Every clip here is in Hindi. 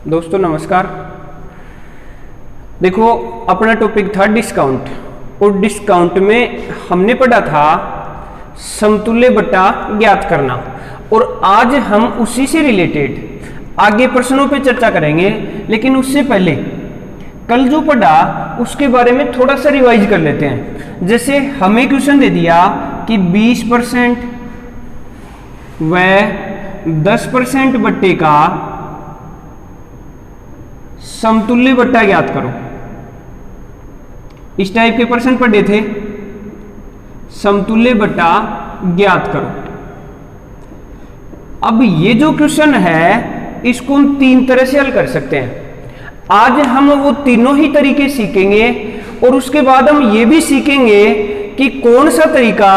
दोस्तों नमस्कार। देखो अपना टॉपिक था डिस्काउंट, और डिस्काउंट में हमने पढ़ा था समतुल्य बट्टा ज्ञात करना, और आज हम उसी से रिलेटेड आगे प्रश्नों पे चर्चा करेंगे। लेकिन उससे पहले कल जो पढ़ा उसके बारे में थोड़ा सा रिवाइज कर लेते हैं। जैसे हमें क्वेश्चन दे दिया कि 20% व 10% बट्टे का समतुल्य बट्टा ज्ञात करो। इस टाइप के प्रश्न पढ़े थे, समतुल्य बट्टा ज्ञात करो। अब ये जो क्वेश्चन है इसको हम तीन तरह से हल कर सकते हैं। आज हम वो तीनों ही तरीके सीखेंगे, और उसके बाद हम ये भी सीखेंगे कि कौन सा तरीका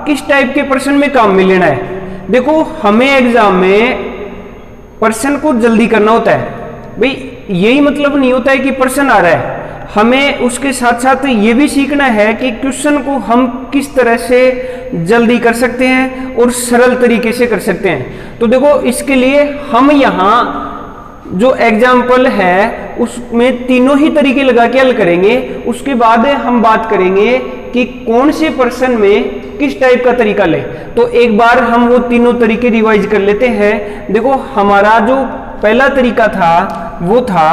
किस टाइप के प्रश्न में काम में लेना है। देखो हमें एग्जाम में प्रश्न को जल्दी करना होता है भाई, यही मतलब नहीं होता है कि प्रश्न आ रहा है, हमें उसके साथ साथ ये भी सीखना है कि क्वेश्चन को हम किस तरह से जल्दी कर सकते हैं और सरल तरीके से कर सकते हैं। तो देखो इसके लिए हम यहाँ जो एग्जाम्पल है उसमें तीनों ही तरीके लगा के हल करेंगे। उसके बाद हम बात करेंगे कि कौन से प्रश्न में किस टाइप का तरीका ले। तो एक बार हम वो तीनों तरीके रिवाइज कर लेते हैं। देखो हमारा जो पहला तरीका था वो था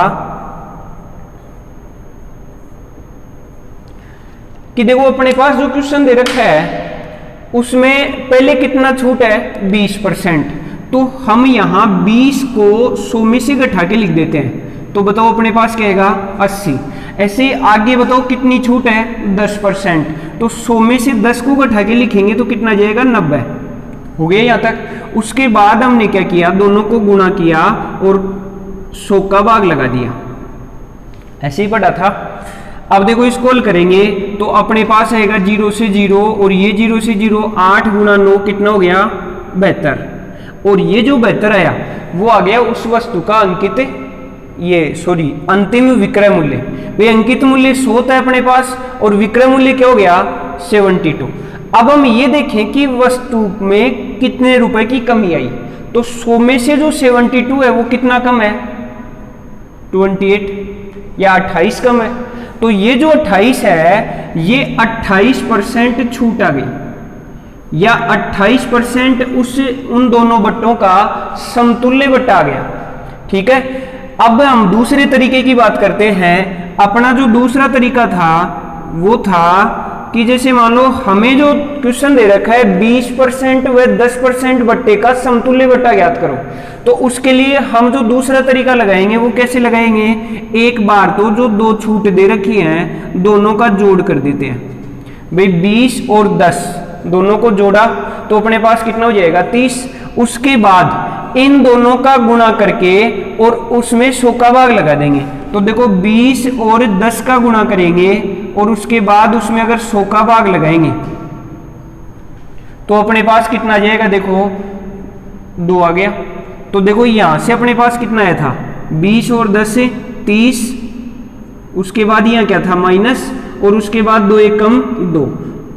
कि देखो अपने पास जो क्वेश्चन दे रखा है उसमें पहले कितना छूट है 20%, तो हम यहां 20 को 100 में से घटा के लिख देते हैं। तो बताओ अपने पास क्या आएगा 80। ऐसे आगे बताओ कितनी छूट है 10%, तो 100 में से 10 को घटा के लिखेंगे तो कितना जाएगा 90। हो गया यहां तक। उसके बाद हमने क्या किया, दोनों को गुणा किया और 100 का भाग लगा दिया। ऐसे ही पढ़ा था। अब देखो इसको हल करेंगे तो अपने पास आएगा 0 से 0, और ये 0 से 0 8 गुणा 9 कितना हो गया 72, और ये जो 72 आया वो आ गया उस वस्तु का अंतिम विक्रय मूल्य। भाई अंकित मूल्य 100 था अपने पास, और विक्रय मूल्य क्या हो गया 72। अब हम ये देखें कि वस्तु में कितने रुपए की कमी आई। तो 100 में से जो 72 है वो कितना कम है 28 या 28 कम है। तो ये जो 28 है ये 28% छूट आ गई, या 28% उन दोनों बट्टों का समतुल्य बट्टा आ गया। ठीक है। अब हम दूसरे तरीके की बात करते हैं। अपना जो दूसरा तरीका था वो था कि जैसे मान लो हमें जो क्वेश्चन दे रखा है 20% व 10% बट्टे का समतुल्य बट्टा ज्ञात करो। तो उसके लिए हम जो दूसरा तरीका लगाएंगे वो कैसे लगाएंगे, एक बार तो जो दो छूट दे रखी हैं दोनों का जोड़ कर देते हैं। भाई 20 और 10 दोनों को जोड़ा तो अपने पास कितना हो जाएगा 30। उसके बाद इन दोनों का गुणा करके और उसमें 100 का भाग लगा देंगे। तो देखो 20 और 10 का गुणा करेंगे और उसके बाद उसमें अगर 100 का भाग लगाएंगे तो अपने पास कितना आ जाएगा, देखो 2 आ गया। तो देखो यहां से अपने पास कितना आया था 20 और 10 से 30, उसके बाद यहां क्या था माइनस, और उसके बाद 2 एक कम 2,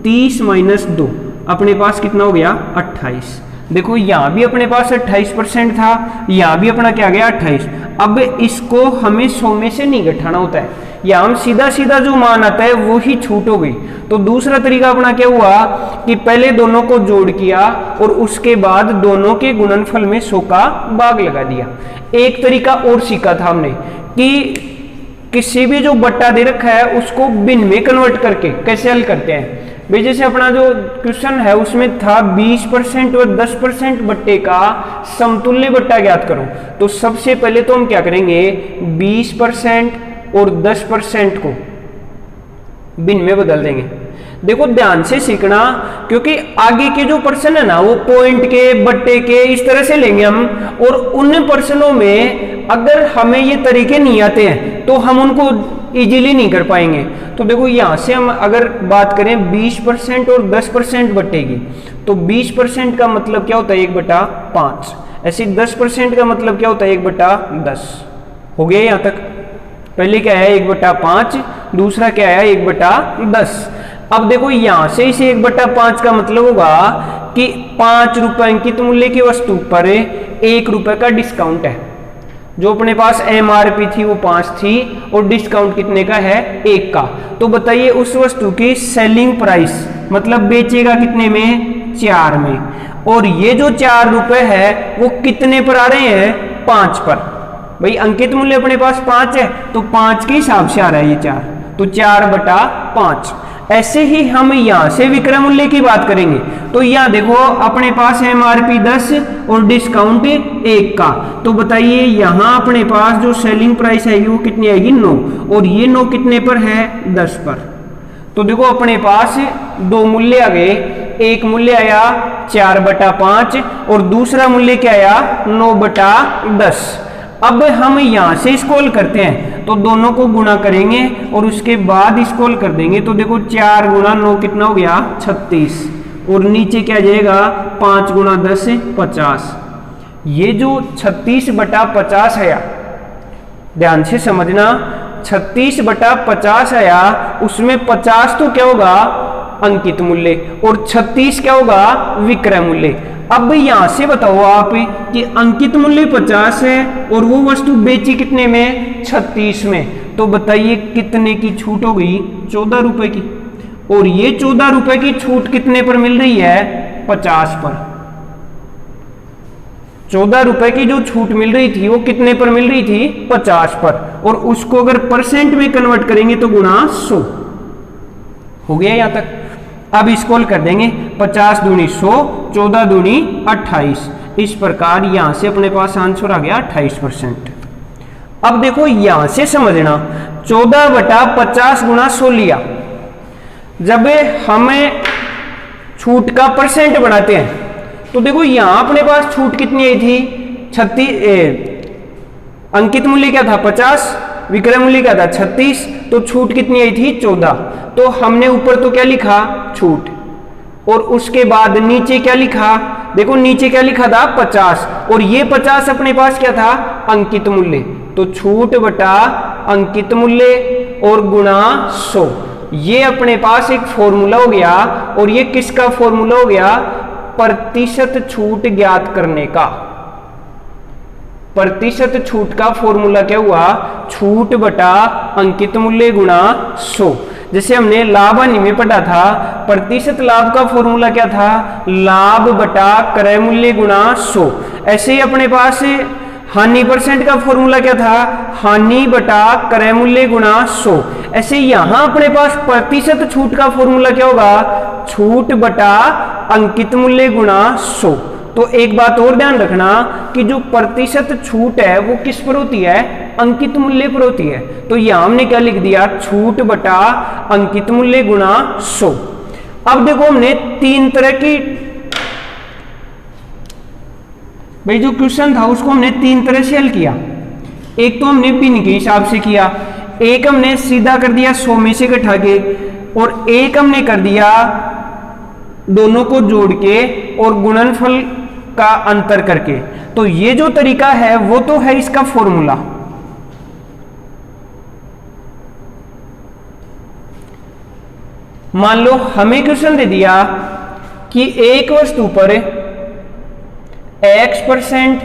30 माइनस 2 अपने पास कितना हो गया 28। देखो यहां भी अपने पास 28% था, यहां भी अपना क्या गया 28। अब इसको हमें 100 में से नहीं घटाना होता है, या हम सीधा सीधा जो मान आता है वो ही छूट हो गई। तो दूसरा तरीका अपना क्या हुआ कि पहले दोनों को जोड़ किया और उसके बाद दोनों के गुणनफल में 100 का भाग लगा दिया। एक तरीका और सीखा था हमने कि किसी भी जो बट्टा दे रखा है उसको भिन्न में कन्वर्ट करके कैसे हल करते हैं। भाई जैसे अपना जो क्वेश्चन है उसमें था 20% और 10% बट्टे का समतुल्य बट्टा ज्ञात करो। तो सबसे पहले तो हम क्या करेंगे 20% और 10% को भिन्न में बदल देंगे। देखो ध्यान से सीखना, क्योंकि आगे के जो प्रश्न है ना वो पॉइंट के बट्टे के इस तरह से लेंगे हम, और उन प्रश्नों में अगर हमें ये तरीके नहीं आते हैं तो हम उनको इजीली नहीं कर पाएंगे। तो देखो यहां से हम अगर बात करें 20% और 10% बट्टे की, तो 20% का मतलब क्या होता है 1/5, ऐसे 10% का मतलब क्या होता है 1/10। हो गया यहां तक। पहले क्या है 1/5, दूसरा क्या है 1/10। अब देखो यहां से इसे 1/5 का मतलब होगा कि 5 रुपए अंकित मूल्य की वस्तु पर 1 रुपए का डिस्काउंट है। जो अपने पास एमआरपी थी वो 5 थी और डिस्काउंट कितने का है 1 का। तो बताइए उस वस्तु की सेलिंग प्राइस मतलब बेचेगा कितने में 4 में, और ये जो 4 रुपए है वो कितने पर आ रहे हैं 5 पर। भाई अंकित मूल्य अपने पास 5 है तो 5 के हिसाब से आ रहा है ये 4, तो 4/5। ऐसे ही हम यहां से विक्रय मूल्य की बात करेंगे तो यहां देखो अपने पास एमआरपी 10 और डिस्काउंट 1 का, तो बताइए यहां अपने पास जो सेलिंग प्राइस आएगी वो कितनी आएगी 9, और ये 9 कितने पर है 10 पर। तो देखो अपने पास 2 मूल्य आ गए, एक मूल्य आया 4/5 और दूसरा मूल्य क्या आया 9/10। अब हम यहां से स्क्रॉल करते हैं तो दोनों को गुणा करेंगे और उसके बाद स्क्रॉल कर देंगे, तो देखो 4 × 9 कितना हो गया 36, और नीचे क्या जाएगा 5 × 10 50। ये जो 36/50 आया, ध्यान से समझना, 36/50 आया, उसमें 50 तो क्या होगा अंकित मूल्य और 36 क्या होगा विक्रय मूल्य। अब यहां से बताओ आप कि अंकित मूल्य 50 है और वो वस्तु बेची कितने में 36 में, तो बताइए कितने की छूट हो गई 14 रुपए की, और ये 14 रुपए की छूट कितने पर मिल रही है 50 पर। 14 रुपए की जो छूट मिल रही थी वो कितने पर मिल रही थी 50 पर, और उसको अगर परसेंट में कन्वर्ट करेंगे तो गुणा 100 हो गया यहां तक। अब स्क्रॉल कर देंगे 50 दूनी 100, 14 दूनी 28, इस प्रकार यहां से अपने पास आंसर आ गया 28%। अब देखो यहां से समझना 14/50 × 100 लिया, जब हमें छूट का परसेंट बनाते हैं तो देखो यहां अपने पास छूट कितनी आई थी 36, अंकित मूल्य क्या था 50, विक्रय मूल्य क्या था 36, तो छूट कितनी आई थी 14। तो हमने ऊपर तो क्या लिखा छूट, और उसके बाद नीचे क्या लिखा, देखो नीचे क्या लिखा था 50, और ये 50 अपने पास क्या था अंकित मूल्य, तो छूट बटा अंकित मूल्य और गुणा 100। ये अपने पास एक फॉर्मूला हो गया, और ये किसका फॉर्मूला हो गया प्रतिशत छूट ज्ञात करने का। प्रतिशत छूट का फॉर्मूला क्या हुआ छूट बटा अंकित मूल्य गुणा 100। जैसे हमने लाभ हानि में पढ़ा था, प्रतिशत लाभ का फॉर्मूला क्या था लाभ बटा क्रय मूल्य गुणा 100। ऐसे ही अपने पास हानि परसेंट का फॉर्मूला क्या था हानि बटा क्रय मूल्य गुणा 100। ऐसे यहां अपने पास प्रतिशत छूट का फॉर्मूला क्या होगा छूट बटा अंकित मूल्य गुणा 100। तो एक बात और ध्यान रखना कि जो प्रतिशत छूट है वो किस पर होती है अंकित मूल्य पर होती है। तो यहां हमने क्या लिख दिया छूट बटा अंकित मूल्य गुणा 100। अब देखो हमने 3 तरह की, भाई जो क्वेश्चन था उसको हमने 3 तरह से हल किया। एक तो हमने भिन्न के हिसाब से किया, एक हमने सीधा कर दिया 100 में से घटा के, और एक हमने कर दिया दोनों को जोड़ के और गुणनफल का अंतर करके। तो ये जो तरीका है वो तो है इसका फॉर्मूला। मान लो हमें क्वेश्चन दे दिया कि एक वस्तु पर X%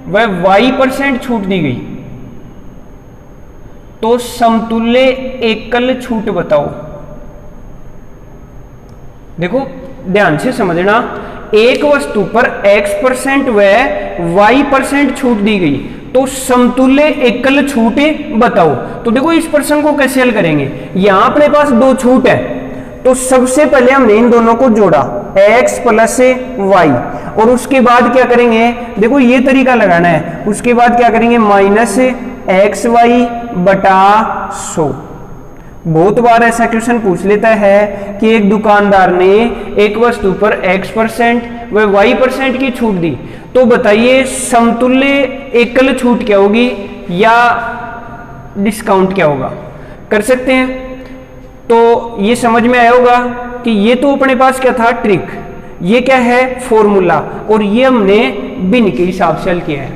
व Y% छूट दी गई, तो समतुल्य एकल छूट बताओ। देखो ध्यान से समझना, एक वस्तु पर X% व Y% छूट दी गई तो समतुल्य एकल छूट बताओ। तो देखो इस प्रश्न को कैसे हल करेंगे, यहां अपने पास 2 छूट है, तो सबसे पहले हमने इन दोनों को जोड़ा X + Y, और उसके बाद क्या करेंगे देखो ये तरीका लगाना है, उसके बाद क्या करेंगे -XY बटा 100। बहुत बार ऐसा क्वेश्चन पूछ लेता है कि एक दुकानदार ने एक वस्तु पर X% व Y% की छूट दी, तो बताइए समतुल्य एकल छूट क्या होगी या डिस्काउंट क्या होगा, कर सकते हैं। तो ये समझ में आया होगा कि ये तो अपने पास क्या था ट्रिक, ये क्या है फॉर्मूला, और ये हमने भिन्न के हिसाब से हल किया है।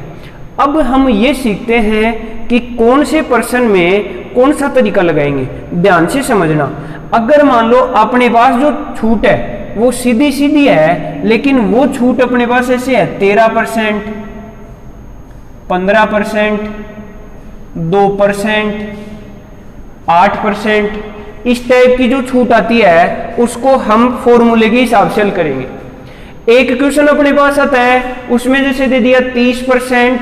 अब हम ये सीखते हैं कि कौन से प्रश्न में कौन सा तरीका लगाएंगे। ध्यान से समझना, अगर मान लो अपने पास जो छूट है वो सीधी सीधी है, लेकिन वो छूट अपने पास ऐसे है 13%, 15%, 2%, 8%, इस टाइप की जो छूट आती है उसको हम फॉर्मूले के हिसाब से हल करेंगे। एक क्वेश्चन अपने पास आता है, उसमें जैसे दे दिया 30%,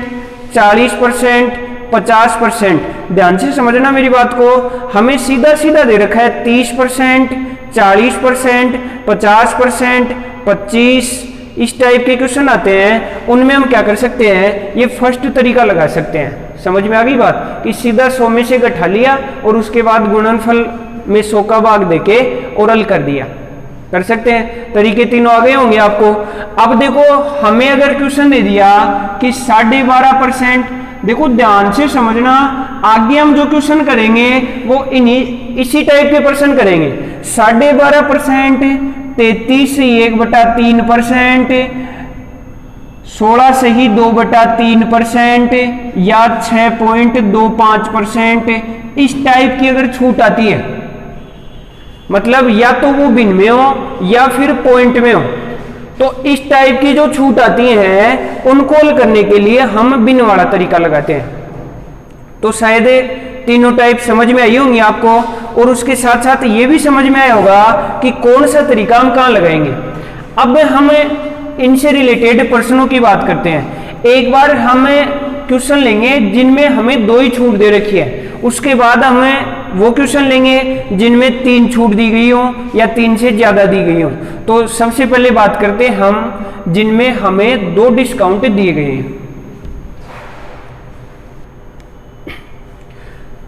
40%, 50%। ध्यान से समझना मेरी बात को, हमें सीधा सीधा दे रखा है 30%, 40%, 50%, 25, इस टाइप के क्वेश्चन आते हैं। उनमें हम क्या कर सकते हैं, ये फर्स्ट तरीका लगा सकते हैं। समझ में आ गई बात कि सीधा 100 में से घटा लिया और उसके बाद गुणनफल में 100 का भाग देके और हल कर दिया, कर सकते हैं। तरीके तीनों आ गए होंगे आपको। अब देखो हमें अगर क्वेश्चन दे दिया कि 12.5%, देखो ध्यान से समझना, आगे हम जो क्वेश्चन करेंगे वो इसी टाइप के परसेंट करेंगे। 12.5%, 33 से 1/3%, 16 से ही 2/3% या 6.25%, इस टाइप की अगर छूट आती है, मतलब या तो वो भिन्न में हो या फिर पॉइंट में हो, तो इस टाइप की जो छूट आती हैं उनको हल करने के लिए हम भिन्न वाला तरीका लगाते हैं। तो शायद तीनों टाइप समझ में आई होंगी आपको, और उसके साथ साथ ये भी समझ में आया होगा कि कौन सा तरीका हम कहाँ लगाएंगे। अब हम इनसे रिलेटेड प्रश्नों की बात करते हैं। एक बार हम क्वेश्चन लेंगे जिनमें हमें 2 ही छूट दे रखी है, उसके बाद हमें वो क्वेश्चन लेंगे जिनमें 3 छूट दी गई हो या 3 से ज्यादा दी गई हो। तो सबसे पहले बात करते हैं हम जिनमें हमें 2 डिस्काउंट दिए गए हैं।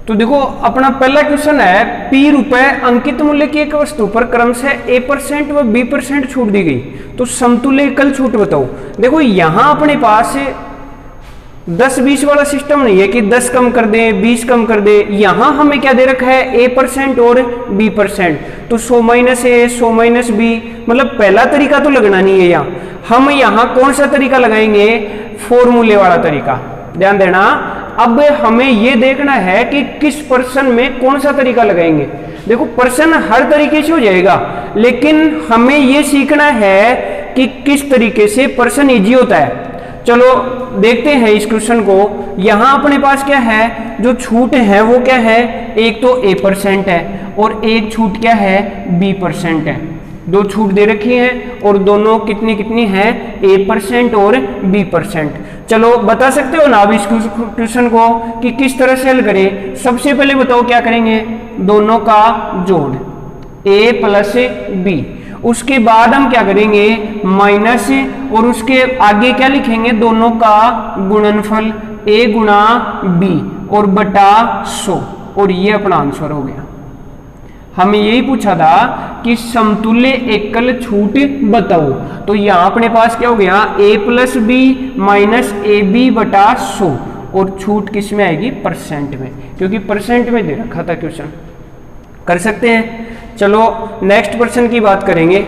तो देखो अपना पहला क्वेश्चन है, P रुपए अंकित मूल्य की एक वस्तु पर क्रमशः A% व B% छूट दी गई, तो समतुल्य एकल छूट बताओ। देखो यहां अपने पास 10-20 वाला सिस्टम नहीं है कि 10 कम कर दें 20 कम कर दें। यहां हमें क्या दे रखा है, A% और B%, तो 100 - A 100 - B, मतलब पहला तरीका तो लगना नहीं है। हम यहाँ कौन सा तरीका लगाएंगे, फॉर्मूले वाला तरीका। ध्यान देना, अब हमें ये देखना है कि किस पर्सन में कौन सा तरीका लगाएंगे। देखो पर्सन हर तरीके से हो जाएगा, लेकिन हमें ये सीखना है कि किस तरीके से पर्सन इजी होता है। चलो देखते हैं इस क्वेश्चन को। यहां अपने पास क्या है, जो छूट है वो क्या है, एक तो A% है और एक छूट क्या है, B% है। 2 छूट दे रखी है और दोनों कितनी कितनी है, A% और B%। चलो बता सकते हो ना अब इस क्वेश्चन को कि किस तरह से हल करें। सबसे पहले बताओ क्या करेंगे, दोनों का जोड़ A + B, उसके बाद हम क्या करेंगे, माइनस, और उसके आगे क्या लिखेंगे, दोनों का गुणनफल A × B और बटा 100, और ये अपना आंसर हो गया। हमें यही पूछा था कि समतुल्य एकल छूट बताओ, तो यहां अपने पास क्या हो गया, A + B - AB बटा 100, और छूट किस में आएगी, परसेंट में, क्योंकि परसेंट में दे रखा था क्वेश्चन। कर सकते हैं। चलो नेक्स्ट पर्सन की बात करेंगे।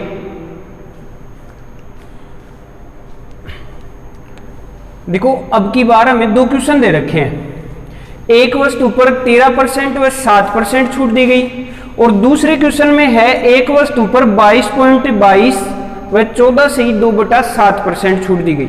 देखो अब की बार हमें 2 क्वेश्चन दे रखे हैं। एक वस्तु पर 13% व 7% छूट दी गई, और दूसरे क्वेश्चन में है एक वस्तु पर 22.22 व 14 से ही 2/7% छूट दी गई।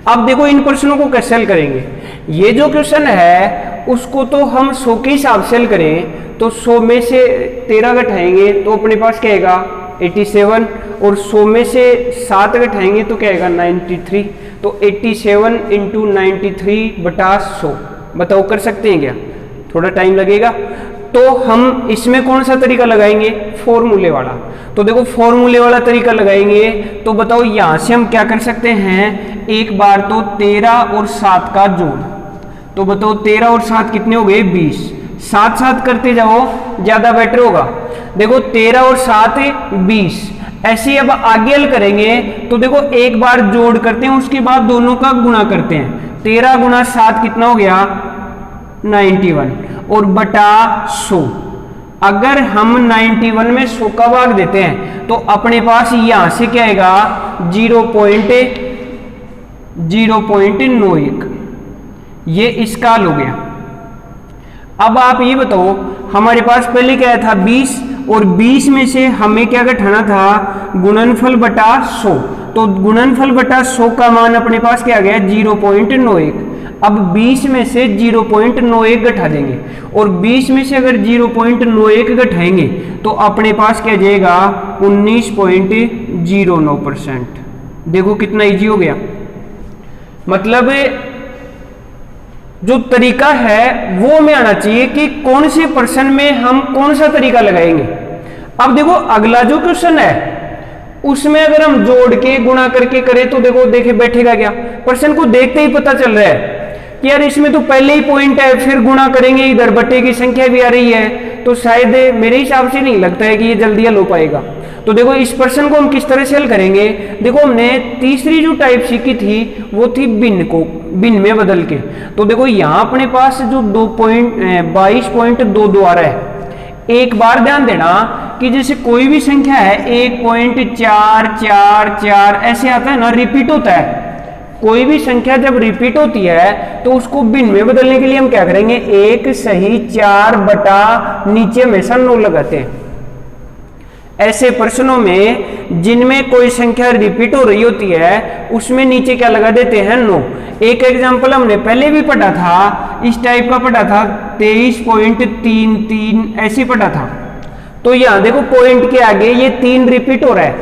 अब देखो इन प्रश्नों को कैसे हल करेंगे। ये जो क्वेश्चन है उसको तो हम 100 के हिसाब से हल करें, तो 100 में से 13 घटाएंगे तो अपने पास क्या आएगा, 87, और 100 में से 7 घटाएंगे तो क्या आएगा, 93। तो 87 × 93/100, बताओ कर सकते हैं क्या, थोड़ा टाइम लगेगा। तो हम इसमें कौन सा तरीका लगाएंगे, फॉर्मूले वाला। तो देखो फॉर्मूले वाला तरीका लगाएंगे तो बताओ यहां से हम क्या कर सकते हैं, एक बार तो 13 और 7 का जोड़, तो बताओ 13 और 7 कितने हो गए, 20। 7 करते जाओ, ज्यादा बेटर होगा। देखो 13 और 7 20। ऐसे अब आगे हल करेंगे तो देखो एक बार जोड़ करते हैं, उसके बाद दोनों का गुणा करते हैं। 13 × 7 कितना हो गया, 91, और बटा 100। अगर हम 91 में 100 का भाग देते हैं तो अपने पास यहां से क्या आएगा, 0.91, ये इसका हल हो गया। अब आप ये बताओ, हमारे पास पहले क्या था, 20, और 20 में से हमें क्या घटाना था, गुणनफल बटा 100। तो गुणनफल बटा 100 का मान अपने पास क्या आ गया, 0.91। अब 20 में से 0.91 घटा देंगे, और 20 में से अगर 0.91 घटाएंगे तो अपने पास क्या जाएगा 19.09%। देखो कितना इजी हो गया। मतलब जो तरीका है वो में आना चाहिए कि कौन से पर्सन में हम कौन सा तरीका लगाएंगे। अब देखो अगला जो क्वेश्चन है उसमें अगर हम जोड़ के गुणा करके करें तो देखो देखे बैठेगा क्या, पर्सन को देखते ही पता चल रहा है कि यार इसमें तो पहले ही पॉइंट है, फिर गुणा करेंगे इधर बटे की संख्या भी आ रही है, तो शायद मेरे हिसाब से नहीं लगता है कि ये जल्दी हल हो पाएगा। तो देखो इस पर्सन को हम किस तरह से हल करेंगे। देखो हमने तीसरी जो टाइप सीखी थी वो थी भिन्न में बदल के। तो देखो यहाँ अपने पास जो 22.22 आ रहा है, एक बार ध्यान देना कि जैसे कोई भी संख्या है 1.444 ऐसे आता है ना, रिपीट होता है। कोई भी संख्या जब रिपीट होती है तो उसको भिन्न में बदलने के लिए हम क्या करेंगे, 1 सही 4 बटा नीचे हमेशा 9 लगाते हैं। ऐसे प्रश्नों में जिनमें कोई संख्या रिपीट हो रही होती है उसमें नीचे क्या लगा देते हैं 9। एक एग्जांपल हमने पहले भी पढ़ा था, इस टाइप का पढ़ा था 23.33 ऐसे पढ़ा था। तो यहां देखो पॉइंट के आगे ये 3 रिपीट हो रहा है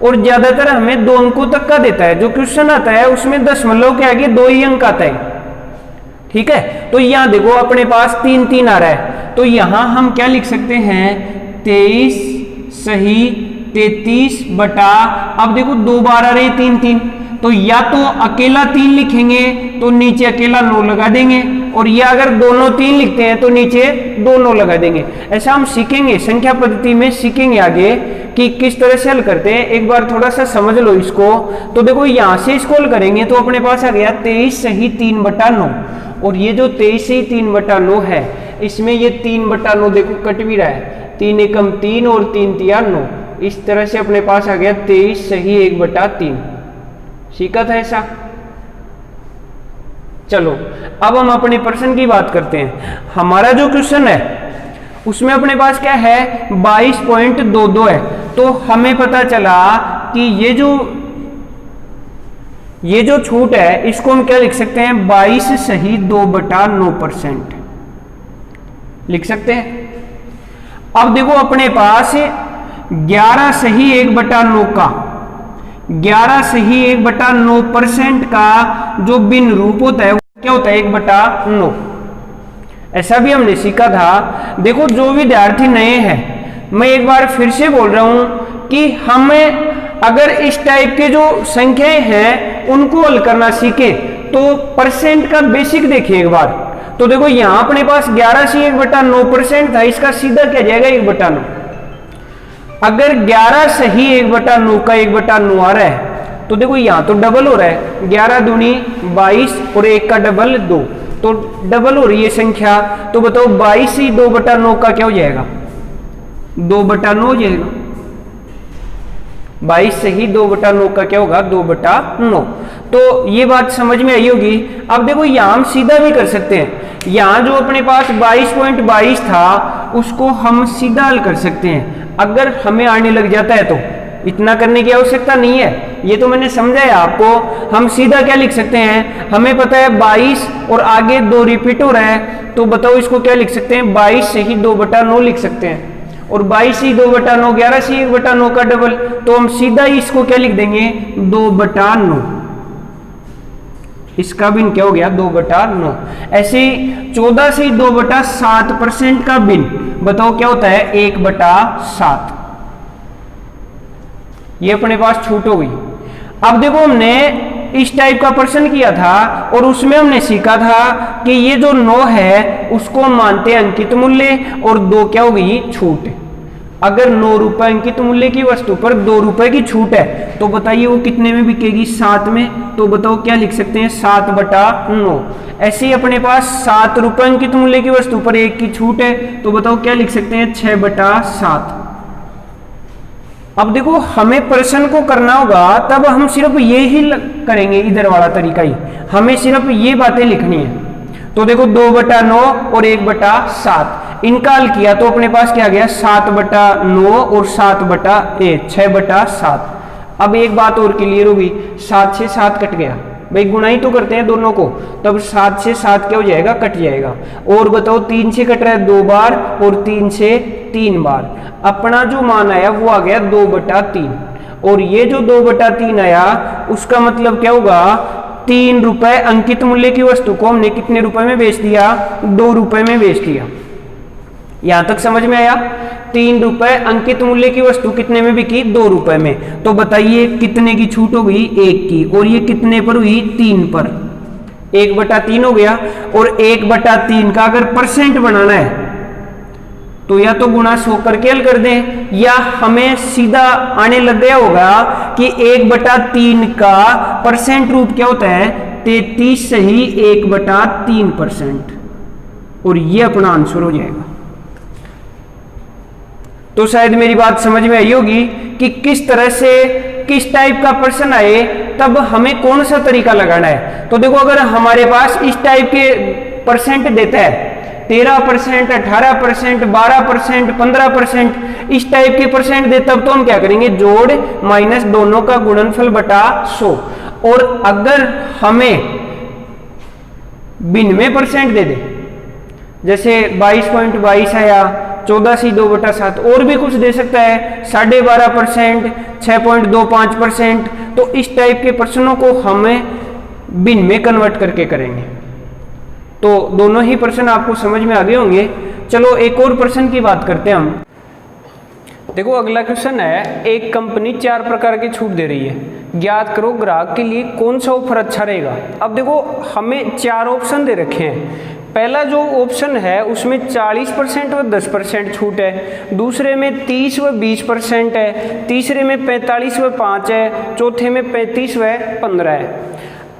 और ज्यादातर हमें 2 अंकों तक का देता है। जो क्वेश्चन आता है उसमें दशमलव के आगे 2 ही अंक आता है, ठीक है। तो यहां देखो अपने पास 3 आ रहा है, तो यहां हम क्या लिख सकते हैं 23 सही 33 बटा, अब देखो 2 बार आ रहे 3, तो या तो अकेला 3 लिखेंगे तो नीचे अकेला 9 लगा देंगे, और या अगर दोनों 3 लिखते हैं तो नीचे 2 9 लगा देंगे। ऐसा हम सीखेंगे संख्या पद्धति में, सीखेंगे आगे कि किस तरह से हल करते हैं। एक बार थोड़ा सा समझ लो इसको। तो देखो यहां से इसको हल करेंगे तो अपने पास आ गया 23 सही 3/9, और ये जो 23 सही 3/9 है इसमें ये 3/9 देखो कट भी रहा है, 3 एकम 3 और 3 तिया 9। इस तरह से अपने पास आ गया 23 सही 1/3। सीखा था ऐसा। चलो अब हम अपने प्रश्न की बात करते हैं। हमारा जो क्वेश्चन है उसमें अपने पास क्या है 22.22 है। तो हमें पता चला कि ये जो छूट है इसको हम क्या लिख सकते हैं 22 सही 2/9% लिख सकते हैं। अब देखो अपने पास 11 सही 1/9 का 11 सही 1/9% का जो भिन्न रूप होता है वो क्या होता है 1/9। ऐसा भी हमने सीखा था। देखो जो विद्यार्थी नए हैं, मैं एक बार फिर से बोल रहा हूं कि हमें अगर इस टाइप के जो संख्याएं हैं उनको हल करना सीखे तो परसेंट का बेसिक देखें एक बार। तो देखो यहां अपने पास 11 से 1/9% था, इसका सीधा क्या जाएगा 1/9। अगर 11 सही 1/9 का 1/9 आ रहा है तो देखो यहां तो डबल हो रहा है, 11 दूनी 22 और 1 का डबल 2, तो डबल हो रही है संख्या। तो बताओ 22 ही 2/9 का क्या हो जाएगा 2/9 हो जाएगा। 22 सही 2/9 का क्या होगा 2/9। तो ये बात समझ में आई होगी। अब देखो यहां हम सीधा भी कर सकते हैं। यहां जो अपने पास 22.22 था उसको हम सीधा हल कर सकते हैं अगर हमें आने लग जाता है। तो इतना करने की आवश्यकता नहीं है, ये तो मैंने समझाया आपको। हम सीधा क्या लिख सकते हैं, हमें पता है 22 और आगे 2 रिपीट हो रहा है, तो बताओ इसको क्या लिख सकते हैं 22 सही 2/9 लिख सकते हैं। और 22 ही 2/9 11 से 1/9 का डबल, तो हम सीधा ही इसको क्या लिख देंगे 2/9। इसका भिन्न क्या हो गया 2/9। ऐसे 14 से 2/7% का भिन्न बताओ क्या होता है 1/7। ये अपने पास छूट हो गई। अब देखो हमने इस टाइप का प्रश्न किया था और उसमें हमने सीखा था कि ये जो 9 है उसको मानते हैं अंकित मूल्य और 2 क्या हो गई छूट। अगर 9 रुपए अंकित मूल्य की वस्तु पर 2 रुपए की छूट है तो बताइए वो कितने में बिकेगी 7 में। तो बताओ क्या लिख सकते हैं 7/9। ऐसे ही अपने पास 7 रुपए अंकित मूल्य की वस्तु पर 1 की छूट है तो बताओ क्या लिख सकते हैं 6/7। अब देखो हमें प्रश्न को करना होगा तब हम सिर्फ ये ही करेंगे, इधर वाला तरीका ही, हमें सिर्फ ये बातें लिखनी है। तो देखो 2/9 और 1/7 इनका हल किया तो अपने पास क्या गया 7/9 और 6/7। अब एक बात और क्लियर होगी, 7 से 7 कट गया भाई गुणा ही तो करते हैं दोनों को, तब 7 से 7 क्या हो जाएगा, कट जाएगा। और बताओ 3 से कट रहा है 2 बार और 3 से 3 बार। अपना जो मान आया वो आ गया 2/3, और ये जो 2/3 आया उसका मतलब क्या होगा, 3 रुपए अंकित मूल्य की वस्तु को हमने कितने रुपए में बेच दिया, 2 रुपए में बेच दिया। यहां तक समझ में आया। 3 रुपए अंकित मूल्य की वस्तु कितने में बिकी, 2 रुपए में। तो बताइए कितने की छूट हो गई, 1 की, और ये कितने पर हुई, 3 पर, 1/3 हो गया। और 1/3 का अगर परसेंट बनाना है तो या तो गुणा 100 करके हल कर दें, या हमें सीधा आने लग गया होगा कि 1/3 का परसेंट रूप क्या होता है, 33 सही 1/3%, और ये अपना आंसर हो जाएगा। तो शायद मेरी बात समझ में आई होगी कि किस तरह से किस टाइप का प्रश्न आए तब हमें कौन सा तरीका लगाना है। तो देखो अगर हमारे पास इस टाइप के परसेंट देता है 13%, 18%, 12%, 15%, इस टाइप के परसेंट दे, तब तो हम क्या करेंगे, जोड़ माइनस दोनों का गुणनफल बटा 100। और अगर हमें भिन्न में परसेंट दे दे, जैसे 22.22 आया, 14/2/7, और भी कुछ दे सकता है, 12.5%, 6.25%, तो इस टाइप के प्रश्नों को हमें भिन्न में कन्वर्ट करके करेंगे। तो दोनों ही प्रश्न आपको समझ में आ गए होंगे। चलो एक और प्रश्न की बात करते हैं हम। देखो अगला क्वेश्चन है, एक कंपनी 4 प्रकार की छूट दे रही है, ज्ञात करो ग्राहक के लिए कौन सा ऑफर अच्छा रहेगा। अब देखो हमें 4 ऑप्शन दे रखे हैं। पहला जो ऑप्शन है उसमें 40% व 10% छूट है, दूसरे में 30 व 20% है, तीसरे में 45 व 5 है, चौथे में 35 व 15 है।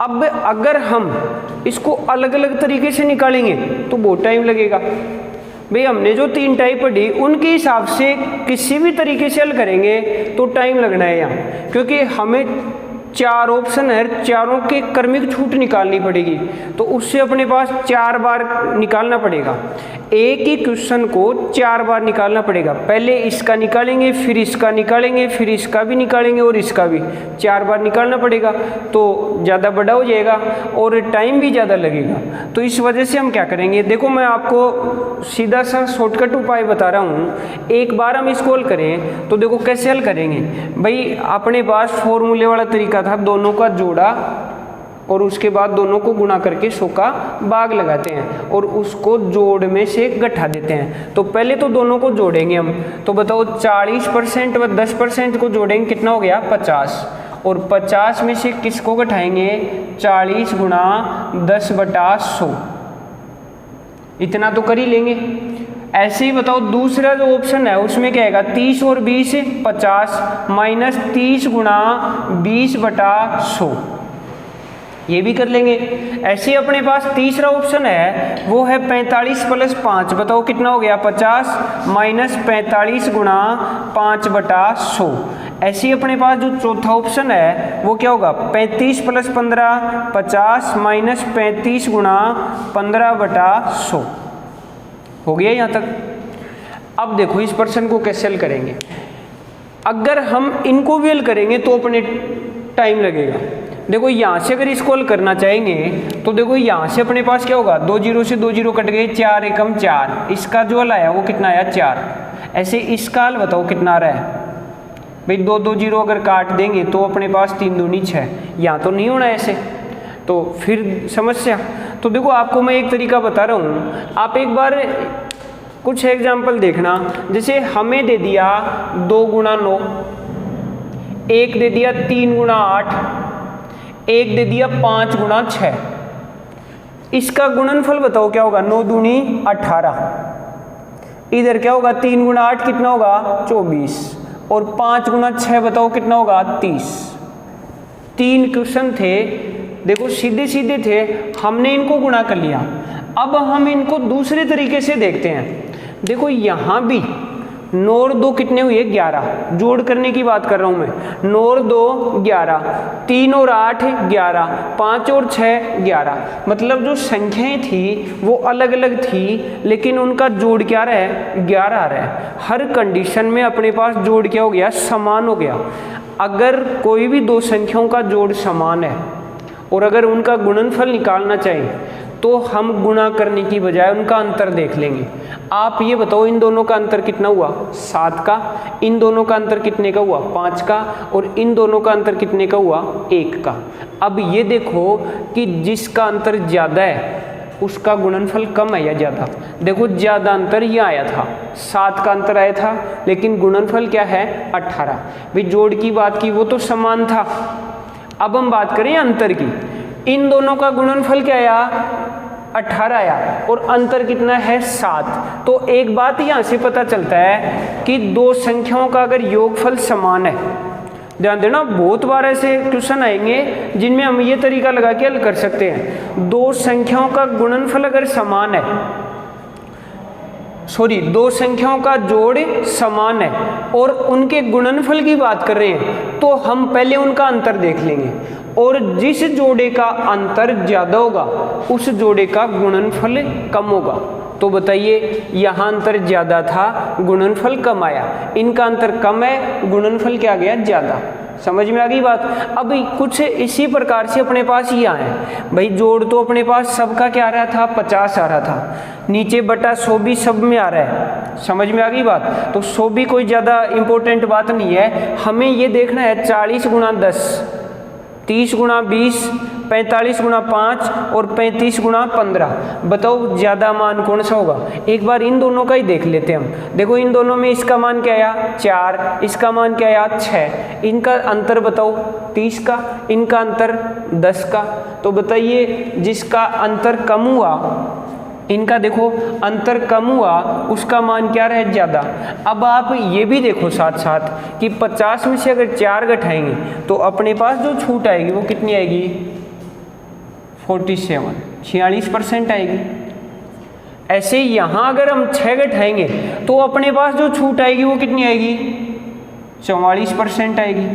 अब अगर हम इसको अलग अलग तरीके से निकालेंगे तो बहुत टाइम लगेगा। भाई हमने जो 3 टाइप पढ़ी उनके हिसाब से किसी भी तरीके से हल करेंगे तो टाइम लगना है यहाँ, क्योंकि हमें 4 ऑप्शन है, चारों के क्रमिक छूट निकालनी पड़ेगी, तो उससे अपने पास 4 बार निकालना पड़ेगा। एक ही क्वेश्चन को 4 बार निकालना पड़ेगा। पहले इसका निकालेंगे, फिर इसका निकालेंगे, फिर इसका भी निकालेंगे और इसका भी 4 बार निकालना पड़ेगा, तो ज़्यादा बड़ा हो जाएगा और टाइम भी ज़्यादा लगेगा। तो इस वजह से हम क्या करेंगे, देखो मैं आपको सीधा सा शॉर्टकट उपाय बता रहा हूँ। एक बार हम इसको हल करें तो देखो कैसे हल करेंगे। भाई अपने पास फॉर्मूले वाला तरीका था, दोनों का जोड़ा और उसके बाद दोनों को गुणा करके 100 का भाग लगाते हैं और उसको जोड़ में से घटा देते हैं। तो पहले तो दोनों को जोड़ेंगे हम, तो बताओ 40% व 10% को जोड़ेंगे, कितना हो गया 50, और 50 में से किसको घटाएंगे, 40 गुणा 10/100, इतना तो कर ही लेंगे। ऐसे ही बताओ दूसरा जो ऑप्शन है उसमें क्या आएगा, 30 और 20 50 माइनस 30 गुणा 20/100, ये भी कर लेंगे। ऐसे ही अपने पास तीसरा ऑप्शन है वो है 45 + 5, बताओ कितना हो गया 50 माइनस 45 गुणा 5/100। ऐसे ही अपने पास जो चौथा ऑप्शन है वो क्या होगा, 35 + 15 50 माइनस 35 गुणा 15/100 हो गया यहाँ तक। अब देखो इस प्रश्न को कैसे हल करेंगे। अगर हम इनको भी हल करेंगे तो अपने टाइम लगेगा। देखो यहाँ से अगर इसको हल करना चाहेंगे तो देखो यहाँ से अपने पास क्या होगा, 2 0 से 2 0 कट गए, 4 एकम 4, इसका जो हल आया वो कितना आया 4। ऐसे इसका हल बताओ कितना आ रहा है, भाई 2 2 0 अगर काट देंगे तो अपने पास 3 दूनी 6, यहाँ तो नहीं होना ऐसे, तो फिर समस्या। तो देखो आपको मैं एक तरीका बता रहा हूँ, आप एक बार कुछ एग्जाम्पल देखना। जैसे हमें दे दिया 2 गुणा 9, एक दे दिया 3 गुणा 8, एक दे दिया 5 गुणा 6, इसका गुणनफल बताओ क्या होगा, 9 दूनी 18, इधर क्या होगा 3 गुणा 8 कितना होगा 24, और 5 गुणा 6 बताओ कितना होगा 30। 3 क्वेश्चन थे, देखो सीधे सीधे थे, हमने इनको गुणा कर लिया। अब हम इनको दूसरे तरीके से देखते हैं। देखो यहाँ भी 9 और 2 कितने हुए 11, जोड़ करने की बात कर रहा हूँ मैं। 9 और 2 11, 3 और 8 11, 5 और 6 11, मतलब जो संख्याएं थी वो अलग अलग थी लेकिन उनका जोड़ क्या रहा है 11 आ रहा है। हर कंडीशन में अपने पास जोड़ क्या हो गया, समान हो गया। अगर कोई भी 2 संख्याओं का जोड़ समान है और अगर उनका गुणनफल निकालना चाहें तो हम गुणा करने की बजाय उनका अंतर देख लेंगे। आप ये बताओ इन दोनों का अंतर कितना हुआ 7 का, इन दोनों का अंतर कितने का हुआ 5 का, और इन दोनों का अंतर कितने का हुआ 1 का। अब ये देखो कि जिसका अंतर ज़्यादा है उसका गुणनफल कम है या ज़्यादा। देखो ज़्यादा अंतर ये आया था, 7 का अंतर आया था, लेकिन गुणनफल क्या है 18। भाई जोड़ की बात की वो तो समान था। अब हम बात करें अंतर की, इन दोनों का गुणनफल क्या आया 18 आया और अंतर कितना है 7। तो एक बात यहाँ से पता चलता है कि दो संख्याओं का अगर योगफल समान है, ध्यान देना बहुत बार ऐसे क्वेश्चन आएंगे जिनमें हम ये तरीका लगा के हल कर सकते हैं। दो संख्याओं का गुणनफल अगर समान है, दो संख्याओं का जोड़ समान है और उनके गुणनफल की बात कर रहे हैं, तो हम पहले उनका अंतर देख लेंगे और जिस जोड़े का अंतर ज्यादा होगा उस जोड़े का गुणनफल कम होगा। तो बताइए यहाँ अंतर ज्यादा था, गुणनफल कम आया, इनका अंतर कम है, गुणनफल क्या गया ज्यादा। समझ में आ गई बात। अब कुछ इसी प्रकार से अपने पास ये आए भाई, जोड़ तो अपने पास सबका क्या आ रहा था 50 आ रहा था, नीचे बटा 100 भी सब में आ रहा है। समझ में आ गई बात। तो 100 भी कोई ज़्यादा इंपॉर्टेंट बात नहीं है, हमें ये देखना है 40 गुणा 10, 30 गुणा 20, 45 गुणा 5 और 35 गुणा 15। बताओ ज़्यादा मान कौन सा होगा। एक बार इन दोनों का ही देख लेते हैं हम। देखो इन दोनों में इसका मान क्या आया 4, इसका मान क्या आया 6, इनका अंतर बताओ 30 का, इनका अंतर 10 का। तो बताइए जिसका अंतर कम हुआ, इनका देखो अंतर कम हुआ, उसका मान क्या रहे ज़्यादा। अब आप ये भी देखो साथ साथ कि 50 में से अगर 4 घटाएंगे तो अपने पास जो छूट आएगी वो कितनी आएगी 47, 46% आएगी। ऐसे यहाँ अगर हम 6 घटाएंगे तो अपने पास जो छूट आएगी वो कितनी आएगी 44% आएगी।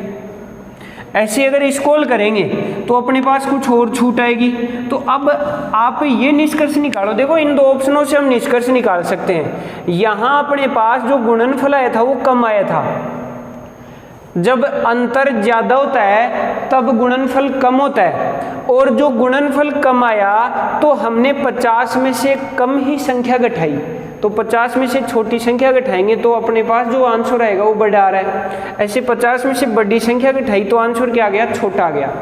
ऐसे अगर स्क्रॉल करेंगे तो अपने पास कुछ और छूट आएगी। तो अब आप ये निष्कर्ष निकालो, देखो इन दो ऑप्शनों से हम निष्कर्ष निकाल सकते हैं। यहाँ अपने पास जो गुणनफल आया था वो कम आया था, जब अंतर ज्यादा होता है तब गुणनफल कम होता है, और जो गुणनफल कम आया तो हमने 50 में से कम ही संख्या घटाई, तो 50 में से छोटी संख्या घटाएंगे तो अपने पास जो आंसर आएगा वो बड़ा आ रहा है। ऐसे 50 में से बड़ी संख्या घटाई तो आंसर क्या आ गया छोटा आ गया।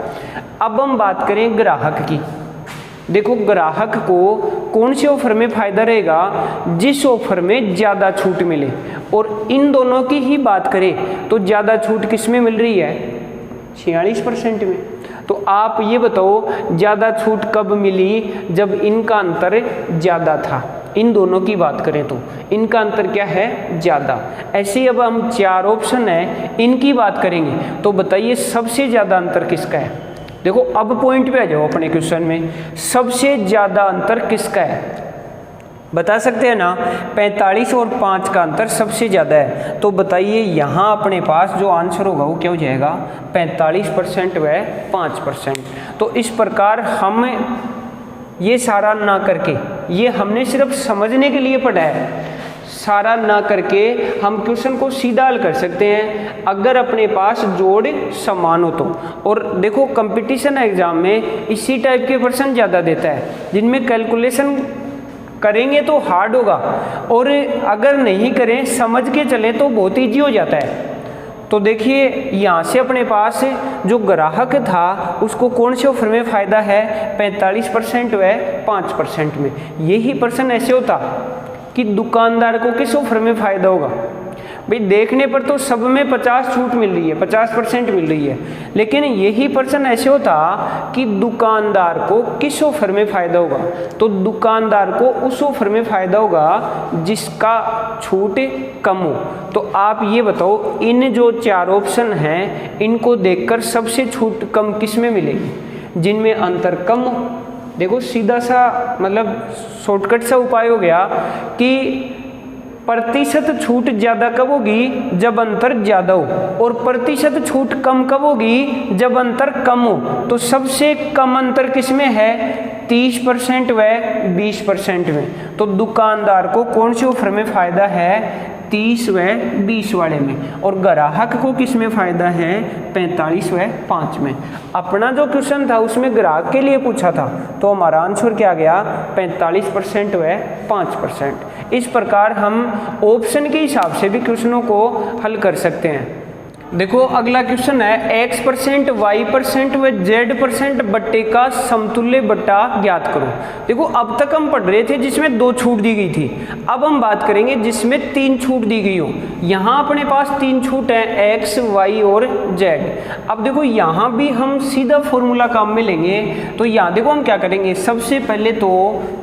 अब हम बात करें ग्राहक की। देखो ग्राहक को कौन से ऑफर में फ़ायदा रहेगा, जिस ऑफर में ज़्यादा छूट मिले। और इन दोनों की ही बात करें तो ज़्यादा छूट किस में मिल रही है 46% में। तो आप ये बताओ ज़्यादा छूट कब मिली, जब इनका अंतर ज़्यादा था। इन दोनों की बात करें तो इनका अंतर क्या है ज़्यादा। ऐसे ही अब हम 4 ऑप्शन है इनकी बात करेंगे तो बताइए सबसे ज़्यादा अंतर किसका है। देखो अब पॉइंट पे आ जाओ अपने क्वेश्चन में, सबसे ज़्यादा अंतर किसका है बता सकते हैं ना। 45 और 5 का अंतर सबसे ज़्यादा है, तो बताइए यहाँ अपने पास जो आंसर होगा वो क्या हो जाएगा 45% व 5%। तो इस प्रकार हम ये सारा ना करके, ये हमने सिर्फ समझने के लिए पढ़ा है, सारा ना करके हम क्वेश्चन को सीधा हल कर सकते हैं अगर अपने पास जोड़ समान हो तो। और देखो कंपटीशन एग्जाम में इसी टाइप के प्रश्न ज़्यादा देता है, जिनमें कैलकुलेशन करेंगे तो हार्ड होगा, और अगर नहीं करें समझ के चलें तो बहुत ईजी हो जाता है। तो देखिए यहाँ से अपने पास जो ग्राहक था उसको कौन से ऑफर में फ़ायदा है 45% व 5% में। यही प्रश्न ऐसे होता कि दुकानदार को किस ऑफर में फ़ायदा होगा। भाई देखने पर तो सब में 50 छूट मिल रही है, 50% मिल रही है, लेकिन यही प्रश्न ऐसे होता कि दुकानदार को किस ऑफर में फ़ायदा होगा। तो दुकानदार को उस ऑफर में फ़ायदा होगा जिसका छूट कम हो। तो आप ये बताओ इन जो 4 ऑप्शन हैं इनको देखकर सबसे छूट कम किस में मिलेगी, जिनमें अंतर कम हो। देखो सीधा सा मतलब शॉर्टकट सा उपाय हो गया कि प्रतिशत छूट ज़्यादा कब होगी जब अंतर ज़्यादा हो, और प्रतिशत छूट कम कब होगी जब अंतर कम हो। तो सबसे कम अंतर किस में है 30% व 20% में। तो दुकानदार को कौन से ऑफर में फ़ायदा है? 30 व 20 वाले में। और ग्राहक को किस में फ़ायदा है? 45 व 5 में। अपना जो क्वेश्चन था उसमें ग्राहक के लिए पूछा था, तो हमारा आंसर क्या गया? 45% व 5%। इस प्रकार हम ऑप्शन के हिसाब से भी क्वेश्चनों को हल कर सकते हैं। देखो अगला क्वेश्चन है x% y% व z% बट्टे का समतुल्य बट्टा ज्ञात करो। देखो अब तक हम पढ़ रहे थे जिसमें 2 छूट दी गई थी, अब हम बात करेंगे जिसमें 3 छूट दी गई हो। यहाँ अपने पास 3 छूट है x, y और z। अब देखो यहाँ भी हम सीधा फॉर्मूला काम में लेंगे, तो यहाँ देखो हम क्या करेंगे, सबसे पहले तो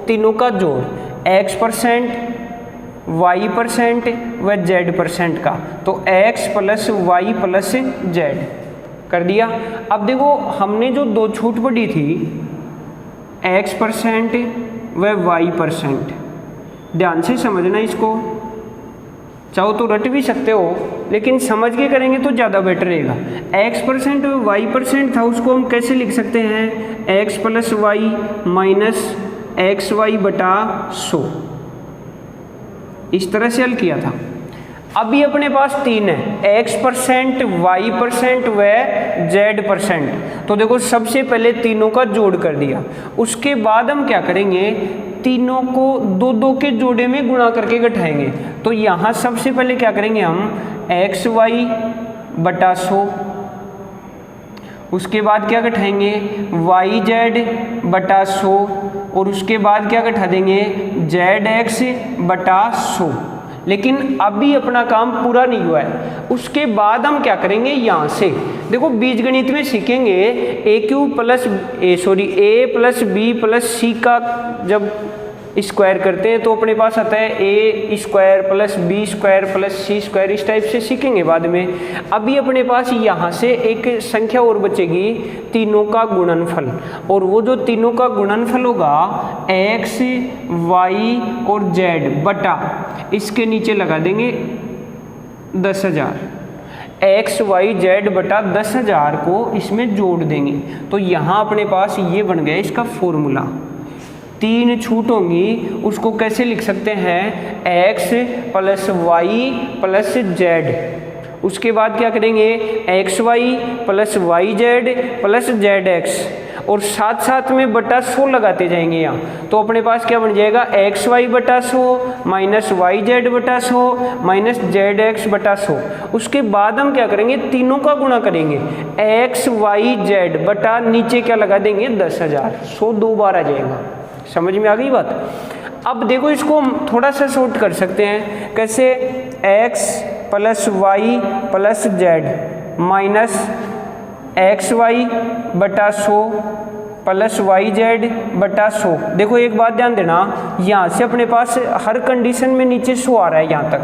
तीनों का जोड़ x%, y% व z% का, तो x + y + z कर दिया। अब देखो हमने जो 2 छूट पढ़ी थी x% व y%, ध्यान से समझना इसको, चाहो तो रट भी सकते हो लेकिन समझ के करेंगे तो ज़्यादा बेटर रहेगा। x% व y% था, उसको हम कैसे लिख सकते हैं? x + y - xy बटा 100, इस तरह से हल किया था। अभी अपने पास 3 है x%, y% व z%। तो देखो सबसे पहले तीनों का जोड़ कर दिया, उसके बाद हम क्या करेंगे, तीनों को 2-2 के जोड़े में गुणा करके घटाएंगे। तो यहाँ सबसे पहले क्या करेंगे हम, xy बटा 100, उसके बाद क्या घटाएंगे yz बटा 100, और उसके बाद क्या घटा देंगे zx बटा 100। लेकिन अभी अपना काम पूरा नहीं हुआ है, उसके बाद हम क्या करेंगे, यहाँ से देखो बीजगणित में सीखेंगे a plus b plus c का जब स्क्वायर करते हैं तो अपने पास आता है a² plus b² plus c², इस टाइप से सीखेंगे बाद में। अभी अपने पास यहाँ से एक संख्या और बचेगी, तीनों का गुणनफल, और वो जो तीनों का गुणनफल होगा x, y और z बटा, इसके नीचे लगा देंगे 10,000, x, y, z बटा 10,000 को इसमें जोड़ देंगे। तो यहाँ अपने पास ये बन गया इसका फॉर्मूला। 3 छूट होंगी, उसको कैसे लिख सकते हैं, x + y + z। उसके बाद क्या करेंगे, xy + yz + zx, और साथ साथ में बटा 100 लगाते जाएंगे यहाँ। तो अपने पास क्या बन जाएगा, xy बटा 100 - yz बटा 100 - zx बटा 100। उसके बाद हम क्या करेंगे, तीनों का गुणा करेंगे, x, y, z बटा नीचे क्या लगा देंगे 10,000, 100 2 बार आ जाएगा। समझ में आ गई बात। अब देखो इसको हम थोड़ा सा शॉर्ट कर सकते हैं, कैसे, x + y + z minus xy बटा 100 प्लस yz बटा 100। देखो एक बात ध्यान देना, यहाँ से अपने पास हर कंडीशन में नीचे 100 आ रहा है यहाँ तक,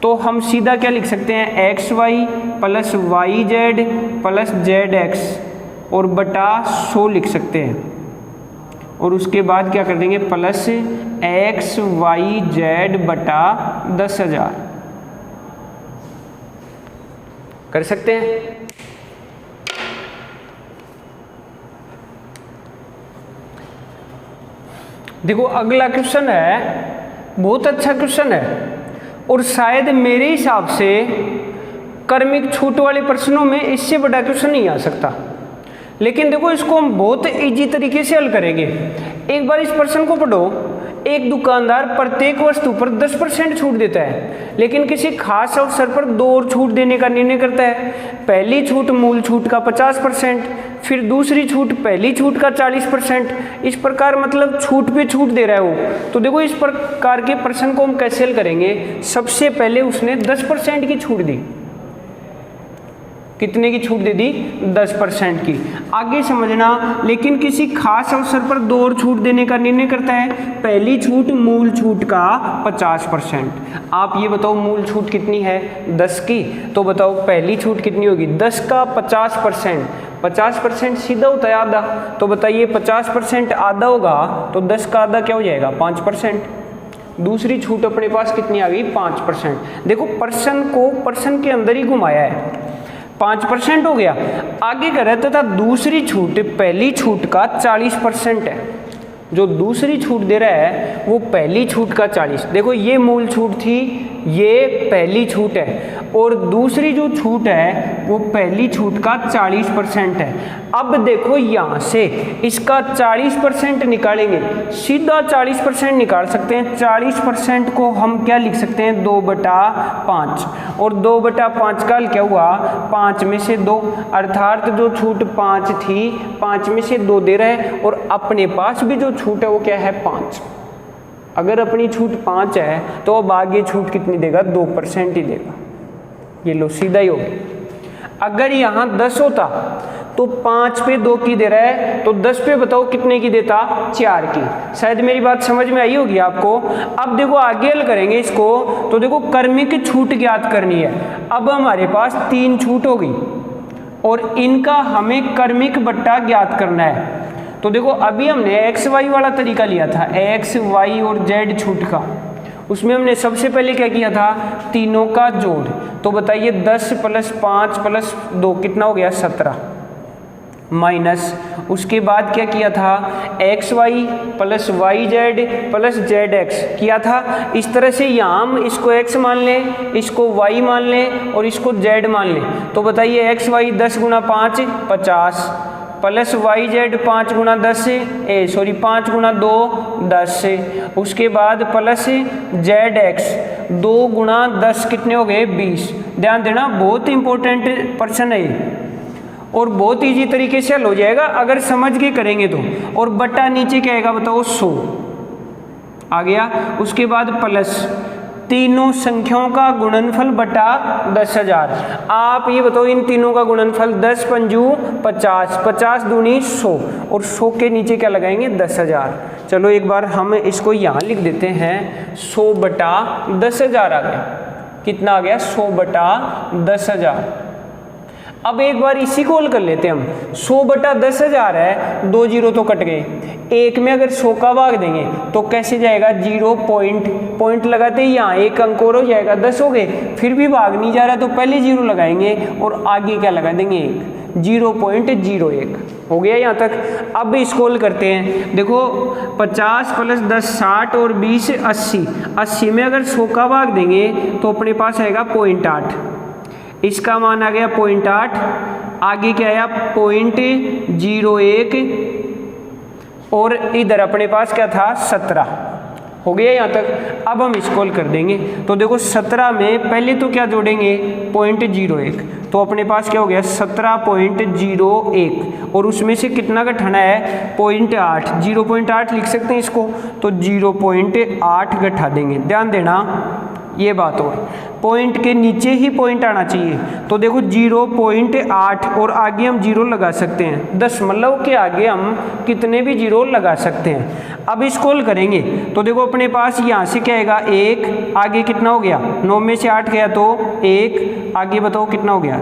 तो हम सीधा क्या लिख सकते हैं, xy + yz + zx और बटा 100 लिख सकते हैं, और उसके बाद क्या कर देंगे प्लस x, y, z बटा 10,000 कर सकते हैं। देखो अगला क्वेश्चन है, बहुत अच्छा क्वेश्चन है, और शायद मेरे हिसाब से क्रमिक छूट वाले प्रश्नों में इससे बड़ा क्वेश्चन नहीं आ सकता। लेकिन देखो इसको हम बहुत इजी तरीके से हल करेंगे। एक बार इस प्रश्न को पढ़ो, एक दुकानदार प्रत्येक वस्तु पर 10% छूट देता है, लेकिन किसी खास अवसर पर 2 और छूट देने का निर्णय करता है। पहली छूट मूल छूट का 50%, फिर दूसरी छूट पहली छूट का 40%। इस प्रकार मतलब छूट पे छूट दे रहा है वो। तो देखो इस प्रकार के प्रश्न को हम कैसे हल करेंगे, सबसे पहले उसने 10% की छूट दी। कितने की छूट दे दी, 10% की। आगे समझना, लेकिन किसी खास अवसर पर 2 और छूट देने का निर्णय करता है। पहली छूट मूल छूट का 50%। आप ये बताओ मूल छूट कितनी है, 10 की, तो बताओ पहली छूट कितनी होगी, 10 का 50%। 50% सीधा होता है आधा, तो बताइए 50% आधा होगा तो 10 का आधा क्या हो जाएगा, 5%। दूसरी छूट अपने पास कितनी आ गई, 5%। देखो प्रश्न को प्रश्न के अंदर ही घुमाया है। 5% हो गया। आगे कह रहे था दूसरी छूट पहली छूट का 40% है। जो दूसरी छूट दे रहा है वो पहली छूट का 40। देखो ये मूल छूट थी, ये पहली छूट है, और दूसरी जो छूट है वो पहली छूट का 40% है। अब देखो यहाँ से इसका 40% निकालेंगे, सीधा 40% निकाल सकते हैं। 40% को हम क्या लिख सकते हैं, 2/5, और 2/5 का क्या हुआ, 5 में से 2, अर्थात जो छूट 5 थी 5 में से 2 दे रहा है, और अपने पास भी जो छूट है वो क्या है, 5। अगर अपनी छूट 5 है तो अब आगे छूट कितनी देगा, 2% ही देगा। ये लो सीधा ही हो गया। अगर यहाँ 10 होता तो 5 पे 2 की दे रहा है, तो 10 पे बताओ कितने की देता, 4 की। शायद मेरी बात समझ में आई होगी आपको। अब देखो आगे हल करेंगे इसको, तो देखो क्रमिक छूट ज्ञात करनी है। अब हमारे पास 3 छूट होगी और इनका हमें क्रमिक बट्टा ज्ञात करना है। तो देखो अभी हमने एक्स वाई वाला तरीका लिया था, एक्स वाई और जेड छूट का। उसमें हमने सबसे पहले क्या किया था, तीनों का जोड़। तो बताइए 10 + 5 + 2 कितना हो गया, 17, माइनस उसके बाद क्या किया था, X Y + Y Z + Z X किया था। इस तरह से यहाँ हम इसको एक्स मान लें, इसको वाई मान लें और इसको जेड मान लें। तो बताइए एक्स वाई 10 × 5 50 + वाई जेड 5 × 10 5 × 2 10, उसके बाद प्लस जेड एक्स 2 × 10 कितने हो गए, 20। ध्यान देना बहुत इंपॉर्टेंट प्रश्न है ये, और बहुत इजी तरीके से हल हो जाएगा अगर समझ के करेंगे तो। और बट्टा नीचे क्या आएगा बताओ, 100 आ गया। उसके बाद प्लस तीनों संख्याओं का गुणनफल बटा 10,000। आप ये बताओ इन तीनों का गुणनफल, 10 × 5 50, 50 दूनी 100, और 100 के नीचे क्या लगाएंगे, 10,000। चलो एक बार हम इसको यहाँ लिख देते हैं, 100 बटा 10,000 आ गया। कितना आ गया, 100 बटा 10,000। अब एक बार इसी को हल कर लेते हैं हम। 100 बटा 10,000 है, 2 जीरो तो कट गए। एक में अगर 100 का भाग देंगे तो कैसे जाएगा, 0 पॉइंट लगाते ही यहाँ एक अंक और हो जाएगा, 10 हो गए। फिर भी भाग नहीं जा रहा तो पहले 0 लगाएंगे और आगे क्या लगा देंगे, 1, 0.01 हो गया यहाँ तक। अब इसको हल करते हैं। देखो 50 + 10 60 और 20 80। 80 में अगर 100 का भाग देंगे तो अपने पास आएगा 0.8। इसका मान आ गया 0.8, आगे क्या आया 0.01, और इधर अपने पास क्या था 17 हो गया यहाँ तक। अब हम इसको हल कर देंगे। तो देखो 17 में पहले तो क्या जोड़ेंगे, 0.01, तो अपने पास क्या हो गया 17.01, और उसमें से कितना घटाना है 0.8, 0.8 लिख सकते हैं इसको, तो 0.8 घटा देंगे। ध्यान देना ये बात, और पॉइंट के नीचे ही पॉइंट आना चाहिए। तो देखो 0.8 और आगे हम 0 लगा सकते हैं, दशमलव के आगे हम कितने भी 0 लगा सकते हैं। अब इसको हल करेंगे तो देखो अपने पास यहाँ से क्या आएगा 1, आगे कितना हो गया 9 में से 8 गया तो 1, आगे बताओ कितना हो गया,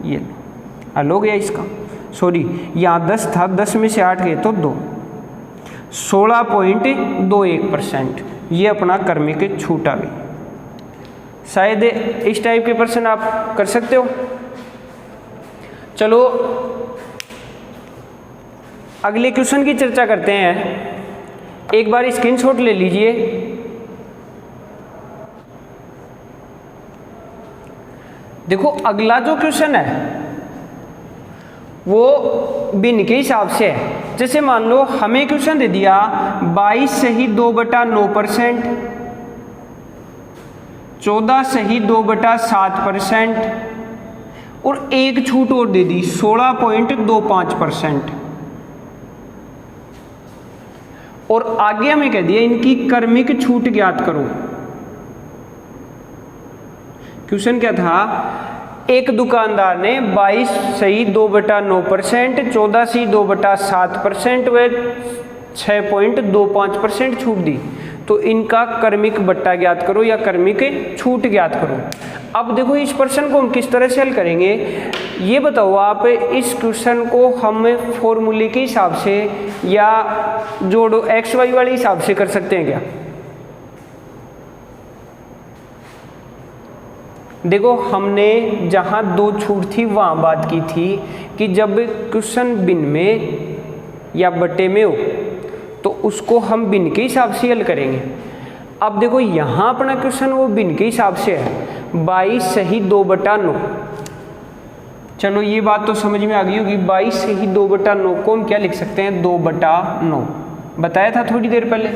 ये हल हो गया इसका। सॉरी यहाँ 10 था, 10 में से 8 गए तो 2, 16.21%। ये अपना क्रमिक छूट आ गई। शायद इस टाइप के प्रश्न आप कर सकते हो। चलो अगले क्वेश्चन की चर्चा करते हैं। एक बार स्क्रीनशॉट ले लीजिए। देखो अगला जो क्वेश्चन है वो भिन्न के हिसाब से है। जैसे मान लो हमें क्वेश्चन दे दिया 22 सही 2/9%, 14 सही 2/7%, और एक छूट और दे दी 16.25%, और आगे हमें कह दिया इनकी क्रमिक छूट ज्ञात करो। क्वेश्चन क्या था, एक दुकानदार ने 22 सही 2/9%, 14 सही 2/7% व 6.25% छूट दी। तो इनका क्रमिक बट्टा ज्ञात करो या क्रमिक छूट ज्ञात करो। अब देखो इस प्रश्न को हम किस तरह से हल करेंगे, ये बताओ आप। इस क्वेश्चन को हम फॉर्मूले के हिसाब से या जोड़ो एक्स वाई वाले हिसाब से कर सकते हैं क्या? देखो हमने जहाँ दो छूट थी वहाँ बात की थी कि जब क्वेश्चन बिन में या बटे में हो तो उसको हम बिन के हिसाब से हल करेंगे। अब देखो यहाँ अपना क्वेश्चन वो बिन के हिसाब से है, 22 सही 2/9। चलो ये बात तो समझ में आ गई होगी। 22 सही 2/9 को हम क्या लिख सकते हैं, 2/9 बताया था थोड़ी देर पहले।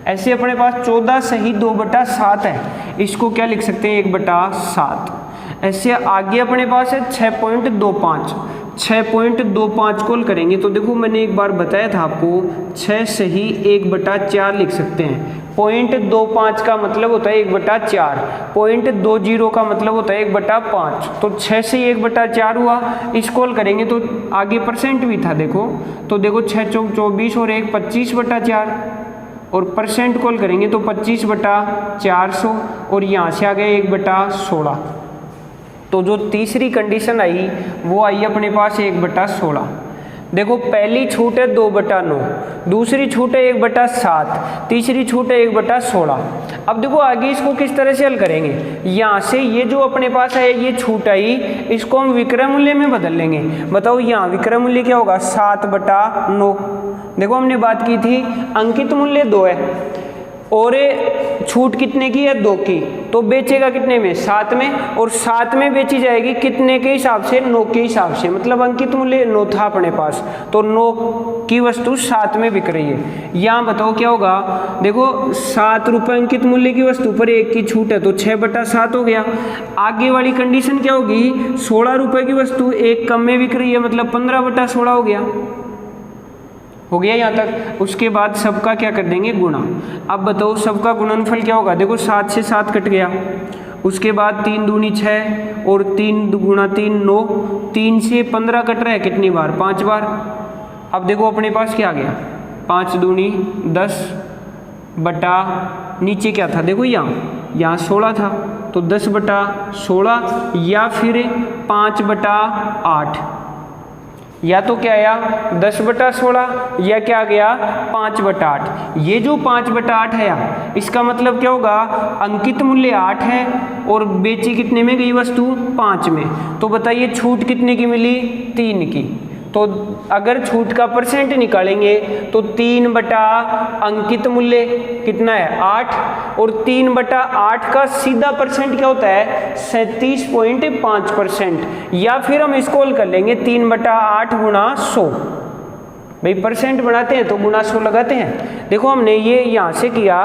ऐसे अपने पास 14 सही 2/7 है, इसको क्या लिख सकते हैं, 1/7। ऐसे आगे अपने पास है 6.25, 6.25 को करेंगे तो देखो मैंने एक बार बताया था आपको 6 सही 1/4 लिख सकते हैं। 0.25 का मतलब होता है 1/4, 0.20 का मतलब होता है 1/5, तो 6 से 1/4 हुआ। इसको करेंगे तो आगे परसेंट भी था देखो, तो देखो 6 चौक 24 और 1 25/4, और परसेंट कॉल करेंगे तो 25/400, और यहाँ से आ गया 1/16। तो जो तीसरी कंडीशन आई वो आई अपने पास 1/16। देखो पहली छूट है 2/9, दूसरी छूट है 1/7, तीसरी छूट है 1/16। अब देखो आगे इसको किस तरह से हल करेंगे, यहाँ से ये जो अपने पास है ये छूट आई, इसको हम विक्रय मूल्य में बदल लेंगे। बताओ यहाँ विक्रय मूल्य क्या होगा, 7/9। देखो हमने बात की थी अंकित मूल्य 2 है और छूट कितने की है, 2 की, तो बेचेगा कितने में, 7 में, और 7 में बेची जाएगी कितने के हिसाब से, 9 के हिसाब से। मतलब अंकित मूल्य 9 था अपने पास, तो 9 की वस्तु 7 में बिक रही है। यहाँ बताओ क्या होगा, देखो 7 रुपये अंकित मूल्य की वस्तु पर 1 की छूट है तो 6/7 हो गया। आगे वाली कंडीशन क्या होगी, 16 रुपये की वस्तु 1 कम में बिक रही है, मतलब 15/16 हो गया। हो गया यहाँ तक। उसके बाद सबका क्या कर देंगे, गुणा। अब बताओ सबका गुणनफल क्या होगा, देखो 7 से 7 कट गया, उसके बाद 3 दूनी 6 और 3 गुणा 3 9, 3 से 15 कट रहा है कितनी बार, 5 बार। अब देखो अपने पास क्या आ गया, 5 दूनी 10 बटा नीचे क्या था, देखो यहाँ 16 था तो 10/16, या फिर 5/8, या तो क्या आया 10/16 या क्या आ गया 5/8। ये जो 5/8 है इसका मतलब क्या होगा, अंकित मूल्य 8 है और बेची कितने में गई वस्तु, 5 में। तो बताइए छूट कितने की मिली, 3 की। तो अगर छूट का परसेंट निकालेंगे तो 3 अंकित मूल्य कितना है, 8, और 3/8 का सीधा परसेंट क्या होता है, 37.5%। या फिर हम इसको कर लेंगे 3/8 गुणा 100। भाई परसेंट बनाते हैं तो गुणा 100 लगाते हैं। देखो हमने ये यहाँ से किया,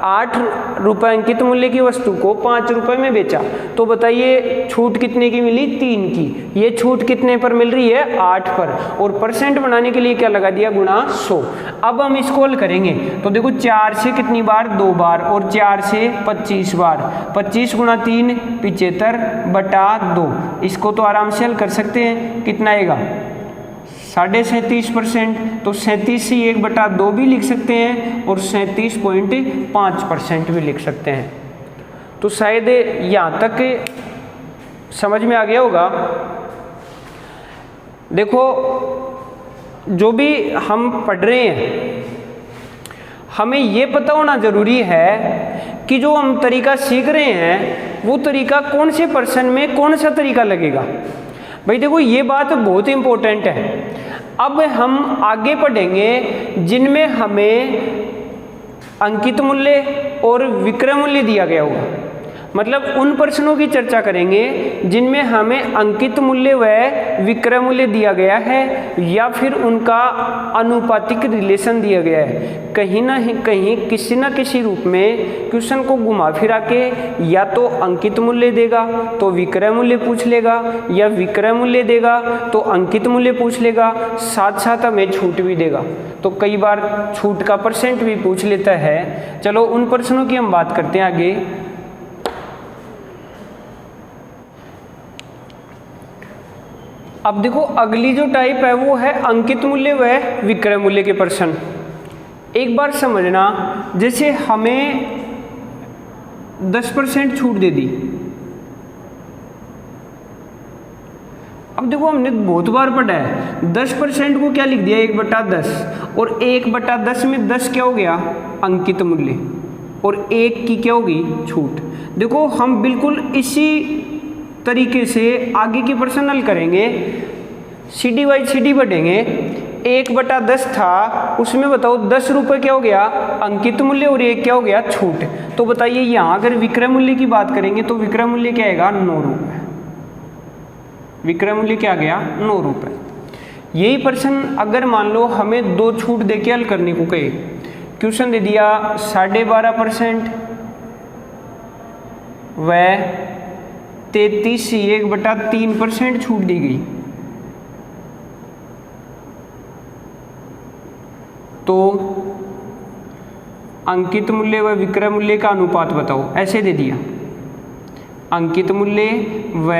8 रुपये अंकित मूल्य की वस्तु को 5 रुपये में बेचा, तो बताइए छूट कितने की मिली, 3 की। ये छूट कितने पर मिल रही है, 8 पर, और परसेंट बनाने के लिए क्या लगा दिया, गुणा 100। अब हम इसको हल करेंगे तो देखो 4 से कितनी बार, 2 बार, और 4 से 25 बार, 25 गुणा 3 75/2। इसको तो आराम से हल कर सकते हैं, कितना आएगा 37.5%। तो 37 से 1/2 भी लिख सकते हैं और 37.5% भी लिख सकते हैं। तो शायद यहाँ तक समझ में आ गया होगा। देखो जो भी हम पढ़ रहे हैं हमें ये पता होना ज़रूरी है कि जो हम तरीका सीख रहे हैं वो तरीका कौन से पर्सन में कौन सा तरीका लगेगा। भाई देखो ये बात बहुत इंपॉर्टेंट है। अब हम आगे पढ़ेंगे जिनमें हमें अंकित मूल्य और विक्रय मूल्य दिया गया होगा, मतलब उन प्रश्नों की चर्चा करेंगे जिनमें हमें अंकित मूल्य व विक्रय मूल्य दिया गया है या फिर उनका अनुपातिक रिलेशन दिया गया है। कहीं ना कहीं किसी न किसी रूप में क्वेश्चन को घुमा फिरा के या तो अंकित मूल्य देगा तो विक्रय मूल्य पूछ लेगा, या विक्रय मूल्य देगा तो अंकित मूल्य पूछ लेगा, साथ साथ हमें छूट भी देगा। तो कई बार छूट का परसेंट भी पूछ लेता है। चलो उन प्रश्नों की हम बात करते हैं आगे। अब देखो अगली जो टाइप है वो है अंकित मूल्य व विक्रय मूल्य के प्रश्न। एक बार समझना, जैसे हमें 10% छूट दे दी। अब देखो हमने बहुत बार पढ़ा है 10% को क्या लिख दिया 1/10, और 1/10 में 10 क्या हो गया अंकित मूल्य और 1 की क्या होगी छूट। देखो हम बिल्कुल इसी तरीके से आगे की प्रश्न हल करेंगे। CD बाई CD बढ़ेंगे, 1/10 था, उसमें बताओ 10 रुपये क्या हो गया अंकित मूल्य और 1 क्या हो गया छूट। तो बताइए यहाँ अगर विक्रय मूल्य की बात करेंगे तो विक्रय मूल्य क्या आएगा 9 रुपये। विक्रय मूल्य क्या आ गया 9 रुपये। यही प्रश्न अगर मान लो हमें 2 छूट देके हल करने को कहे, क्वेश्चन दे दिया 12.5% व 33.3% छूट दी गई, तो अंकित मूल्य व विक्रय मूल्य का अनुपात बताओ। ऐसे दे दिया अंकित मूल्य व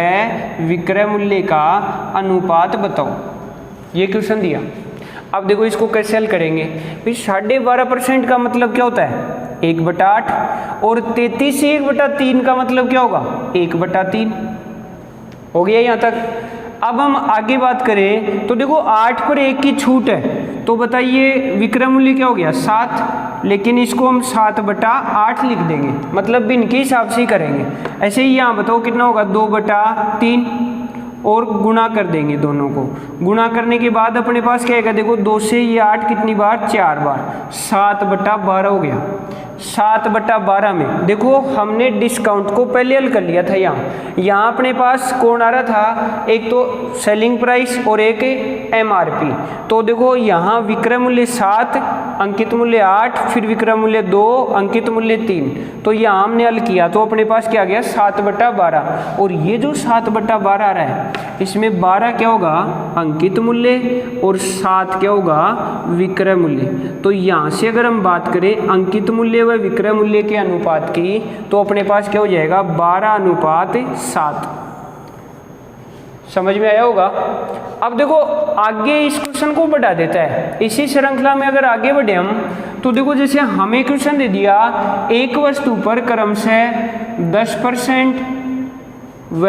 विक्रय मूल्य का अनुपात बताओ, ये क्वेश्चन दिया। अब देखो इसको कैसे हल करेंगे भाई। 12.5% का मतलब क्या होता है 1/8 और 33 से 1/3 का मतलब क्या होगा 1/3। हो गया यहाँ तक। अब हम आगे बात करें तो देखो 8 पर 1 की छूट है, तो बताइए विक्रय मूल्य क्या हो गया 7, लेकिन इसको हम 7/8 लिख देंगे, मतलब बिन के हिसाब से ही करेंगे। ऐसे ही यहाँ बताओ कितना होगा 2/3 और गुणा कर देंगे दोनों को। गुणा करने के बाद अपने पास क्या आएगा देखो 2 से ये 8 कितनी बार 4 बार, 7/12 हो गया। 7/12 में देखो हमने डिस्काउंट को पहले हल कर लिया था। यहाँ अपने पास कौन आ रहा था, एक तो सेलिंग प्राइस और एक MRP। तो देखो यहाँ विक्रय मूल्य 7, अंकित मूल्य 8, फिर विक्रय मूल्य 2, अंकित मूल्य 3। तो यहाँ हमने हल किया तो अपने पास क्या आ गया 7/12। और ये जो 7/12 आ रहा है इसमें 12 क्या होगा अंकित मूल्य और 7 क्या होगा विक्रय मूल्य। तो यहाँ से अगर हम बात करें अंकित मूल्य व विक्रय मूल्य के अनुपात की, तो अपने पास क्या हो जाएगा 12:7। समझ में आया होगा। अब देखो आगे इस क्वेश्चन को बढ़ा देता है। इसी श्रृंखला में अगर आगे बढ़े हम तो देखो जैसे हमें क्वेश्चन दे दिया एक वस्तु पर क्रमशः 10% व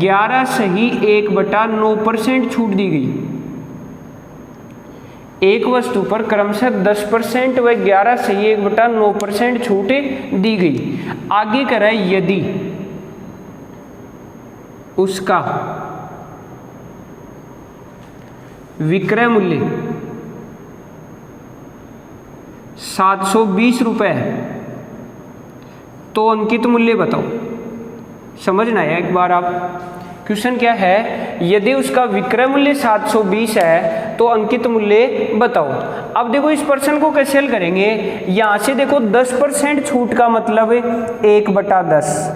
11 सही 1/9% छूट दी गई। एक वस्तु पर क्रमशः 10% व 11 सही 1/9% छूट दी गई। आगे करें यदि उसका विक्रय मूल्य 720 रुपये है तो अंकित मूल्य बताओ। समझना है एक बार आप। क्वेश्चन क्या है, यदि उसका विक्रय मूल्य 720 है तो अंकित मूल्य बताओ। अब देखो इस प्रश्न को कैसे हल करेंगे। यहां से देखो 10% छूट का मतलब 1/10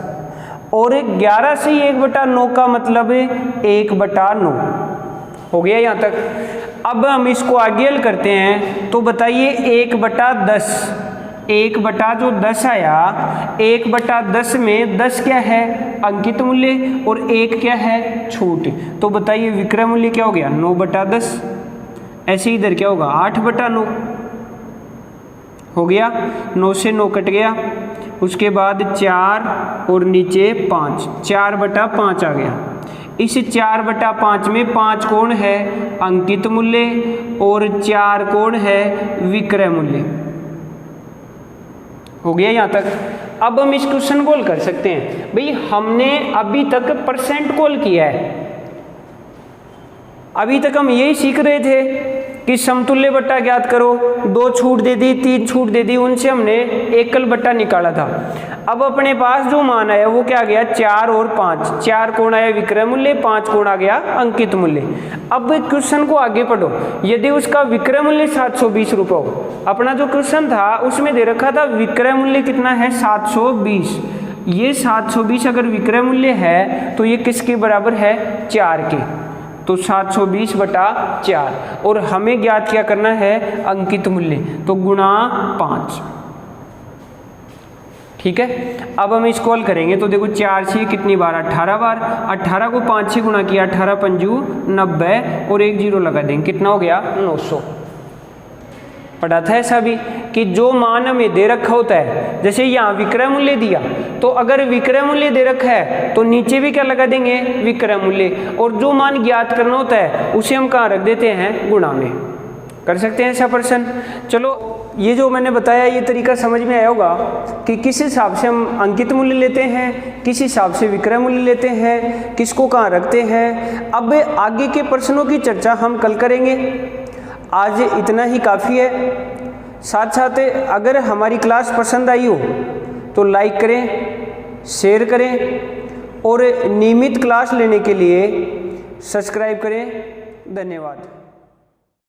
और 11 से 1/9 का मतलब 1/9 हो गया यहाँ तक। अब हम इसको आगे हल करते हैं तो बताइए 1/10, 1/10 आया, 1/10 में 10 क्या है अंकित मूल्य और 1 क्या है छूट। तो बताइए विक्रय मूल्य क्या हो गया 9/10। ऐसे इधर क्या होगा 8/9 हो गया। 9 से 9 कट गया, उसके बाद 4 और नीचे 5, 4/5 आ गया। इस 4/5 में 5 कौन है अंकित मूल्य और 4 कौन है विक्रय मूल्य। हो गया यहाँ तक। अब हम इस क्वेश्चन को हल कर सकते हैं। भाई हमने अभी तक परसेंट को हल किया है, अभी तक हम यही सीख रहे थे कि समतुल्य बट्टा ज्ञात करो। 2 छूट दे दी, 3 छूट दे दी, उनसे हमने एकल बट्टा निकाला था। अब अपने पास जो मान आया वो क्या आ गया 4 और 5। 4 कौन आया विक्रय मूल्य, 5 कौन आ गया अंकित मूल्य। अब क्वेश्चन को आगे पढ़ो। यदि उसका विक्रय मूल्य 720 रुपये हो, अपना जो क्वेश्चन था उसमें दे रखा था विक्रय मूल्य कितना है 720। ये 720 अगर विक्रय मूल्य है तो ये किसके बराबर है 4 के। तो 720/4 और हमें ज्ञात क्या करना है अंकित मूल्य, तो गुणा 5। ठीक है। अब हम इसको हल करेंगे तो देखो 4 से कितनी बार 18 बार, 18 को 5 से गुणा किया, 18 पंजू 90 और 1 0 लगा देंगे, कितना हो गया 900। पढ़ा था ऐसा भी कि जो मान हमें दे रखा होता है, जैसे यहाँ विक्रय मूल्य दिया तो अगर विक्रय मूल्य दे रखा है तो नीचे भी क्या लगा देंगे विक्रय मूल्य, और जो मान ज्ञात करना होता है उसे हम कहाँ रख देते हैं गुणा में। कर सकते हैं ऐसा प्रश्न। चलो ये जो मैंने बताया ये तरीका समझ में आया होगा कि किस हिसाब से हम अंकित मूल्य लेते हैं, किस हिसाब से विक्रय मूल्य लेते हैं, किसको कहाँ रखते हैं। अब आगे के प्रश्नों की चर्चा हम कल करेंगे। आज इतना ही काफ़ी है। साथ साथ अगर हमारी क्लास पसंद आई हो तो लाइक करें, शेयर करें और नियमित क्लास लेने के लिए सब्सक्राइब करें। धन्यवाद।